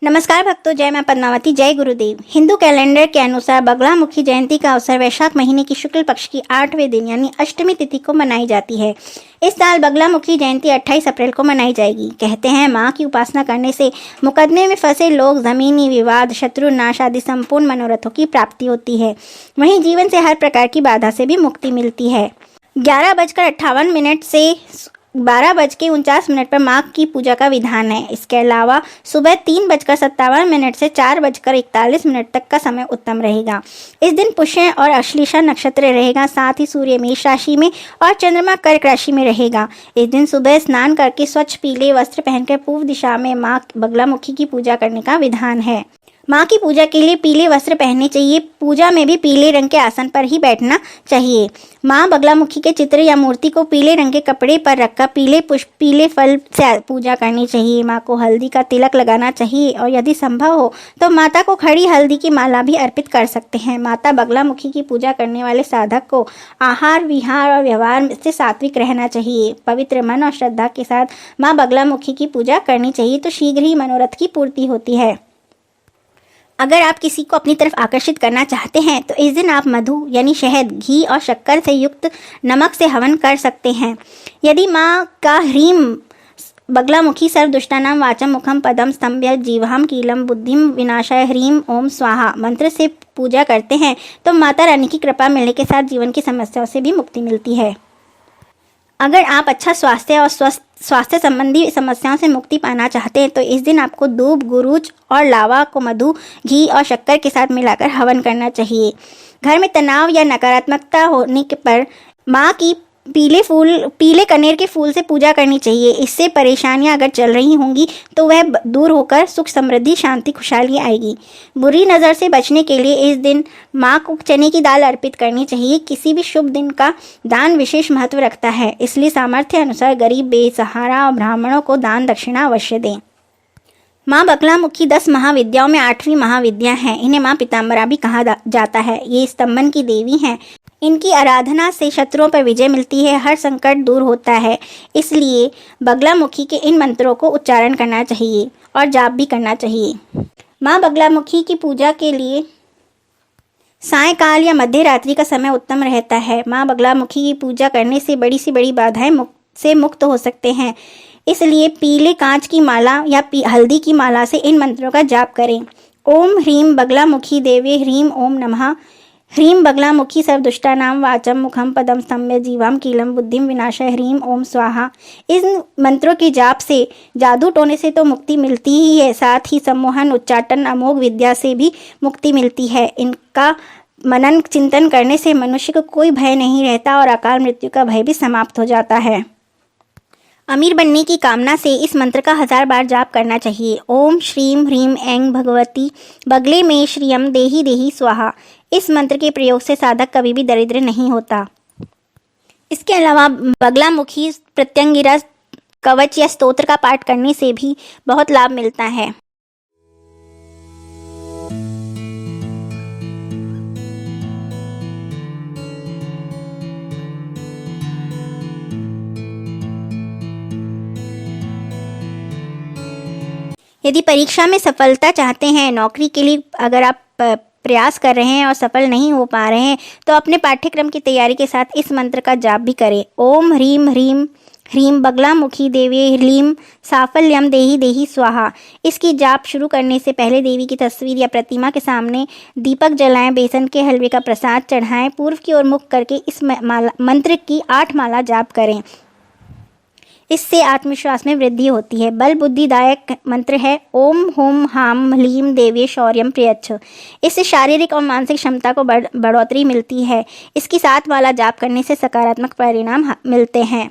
नमस्कार भक्तों, जय मां पद्मावती, जय गुरुदेव। हिंदू कैलेंडर के अनुसार बगलामुखी जयंती का अवसर वैशाख महीने की शुक्ल पक्ष की 8वें दिन यानी अष्टमी तिथि को मनाई जाती है। इस साल बगलामुखी जयंती 28 अप्रैल को मनाई जाएगी। कहते हैं मां की उपासना करने से मुकदमे में फंसे लोग, जमीनी विवाद, शत्रु नाश आदि संपूर्ण मनोरथों की प्राप्ति होती है। वहीं जीवन से हर प्रकार की बाधा से भी मुक्ति मिलती है। 11:58 से 12:49 पर मां की पूजा का विधान है। इसके अलावा सुबह 3:57 से 4:41 तक का समय उत्तम रहेगा। इस दिन पुष्य और अश्लेषा नक्षत्र रहेगा। साथ ही सूर्य मेष राशि में और चंद्रमा कर्क राशि में रहेगा। इस दिन सुबह स्नान करके स्वच्छ पीले वस्त्र पहनकर पूर्व दिशा में मां बगलामुखी की पूजा करने का विधान है। मां की पूजा के लिए पीले वस्त्र पहनने चाहिए। पूजा में भी पीले रंग के आसन पर ही बैठना चाहिए। मां बगलामुखी के चित्र या मूर्ति को पीले रंग के कपड़े पर रखकर पीले पुष्प, पीले फल से पूजा करनी चाहिए। मां को हल्दी का तिलक लगाना चाहिए और यदि संभव हो तो माता को खड़ी हल्दी की माला भी अर्पित कर सकते हैं। माता बगलामुखी की पूजा करने वाले साधक को आहार, विहार और व्यवहार से सात्विक रहना चाहिए। पवित्र मन और श्रद्धा के साथ मां बगलामुखी की पूजा करनी चाहिए तो शीघ्र ही मनोरथ की पूर्ति होती है। अगर आप किसी को अपनी तरफ आकर्षित करना चाहते हैं तो इस दिन आप मधु यानी शहद, घी और शक्कर से युक्त नमक से हवन कर सकते हैं। यदि मां का ह्रीम बगलामुखी सर्वदुष्टानां वाचम मुखम पदम स्तंभ्य जीवाम कीलम बुद्धिम विनाशाय ह्रीम ओम स्वाहा मंत्र से पूजा करते हैं तो माता रानी की कृपा मिलने के साथ जीवन की समस्याओं से भी मुक्ति मिलती है। अगर आप अच्छा स्वास्थ्य और स्वास्थ्य संबंधी समस्याओं से मुक्ति पाना चाहते हैं तो इस दिन आपको दूब, गुरूच और लावा को मधु, घी और शक्कर के साथ मिलाकर हवन करना चाहिए। घर में तनाव या नकारात्मकता होने पर मां की पीले कनेर के फूल से पूजा करनी चाहिए। इससे परेशानियां अगर चल रही होंगी तो वह दूर होकर सुख, समृद्धि, शांति, खुशहाली आएगी। बुरी नज़र से बचने के लिए इस दिन मां को चने की दाल अर्पित करनी चाहिए। किसी भी शुभ दिन का दान विशेष महत्व रखता है, इसलिए सामर्थ्य अनुसार गरीब, बेसहारा और ब्राह्मणों को दान दक्षिणा अवश्य दें। मां बगलामुखी 10 महाविद्याओं में 8वीं महाविद्या है। इन्हें मां पीताम्बरा भी कहा जाता है। ये स्तंभन की देवी हैं। इनकी आराधना से शत्रुओं पर विजय मिलती है, हर संकट दूर होता है। इसलिए बगलामुखी के इन मंत्रों को उच्चारण करना चाहिए और जाप भी करना चाहिए। मां बगलामुखी की पूजा के लिए सायंकाल या मध्य रात्रि का समय उत्तम रहता है। मां बगलामुखी की पूजा करने से बड़ी से बड़ी बाधाएं से मुक्त हो सकते हैं। इसलिए पीले कांच की माला या हल्दी की माला से इन मंत्रों का जाप करें। ओम ह्रीम बगलामुखी देवे ह्रीम ओम नमः। ह्रीम बगलामुखी सर्वदुष्टानां वाचम मुखम पदम स्तंभ्य जीवाम कीलम बुद्धिम विनाशाय ह्रीम ओम स्वाहा। इन मंत्रों के जाप से जादू टोने से तो मुक्ति मिलती ही है, साथ ही सम्मोहन, उच्चाटन, अमोघ विद्या से भी मुक्ति मिलती है। इनका मनन चिंतन करने से मनुष्य को कोई भय नहीं रहता और अकाल मृत्यु का भय भी समाप्त हो जाता है। अमीर बनने की कामना से इस मंत्र का 1000 बार जाप करना चाहिए। ओम श्रीम ह्रीम ऐं भगवती बगले में श्रियम देही देही स्वाहा। इस मंत्र के प्रयोग से साधक कभी भी दरिद्र नहीं होता। इसके अलावा बगलामुखी प्रत्यंगिरा कवच या स्तोत्र का पाठ करने से भी बहुत लाभ मिलता है। यदि परीक्षा में सफलता चाहते हैं, नौकरी के लिए अगर आप प्रयास कर रहे हैं और सफल नहीं हो पा रहे हैं तो अपने पाठ्यक्रम की तैयारी के साथ इस मंत्र का जाप भी करें। ओम ह्रीम ह्रीम ह्रीम बगलामुखी देवी ह्रीम साफल्यम देही देही स्वाहा। इसकी जाप शुरू करने से पहले देवी की तस्वीर या प्रतिमा के सामने दीपक जलाएं, बेसन के हलवे का प्रसाद चढ़ाएं, पूर्व की ओर मुख करके इस मंत्र की 8 माला जाप करें। इससे आत्मविश्वास में वृद्धि होती है। बल बुद्धिदायक मंत्र है ओम होम हाम ह्लीम देवी शौर्यम प्रियच्छ। इससे शारीरिक और मानसिक क्षमता को बढ़ोतरी मिलती है। इसकी 7 माला जाप करने से सकारात्मक परिणाम मिलते हैं।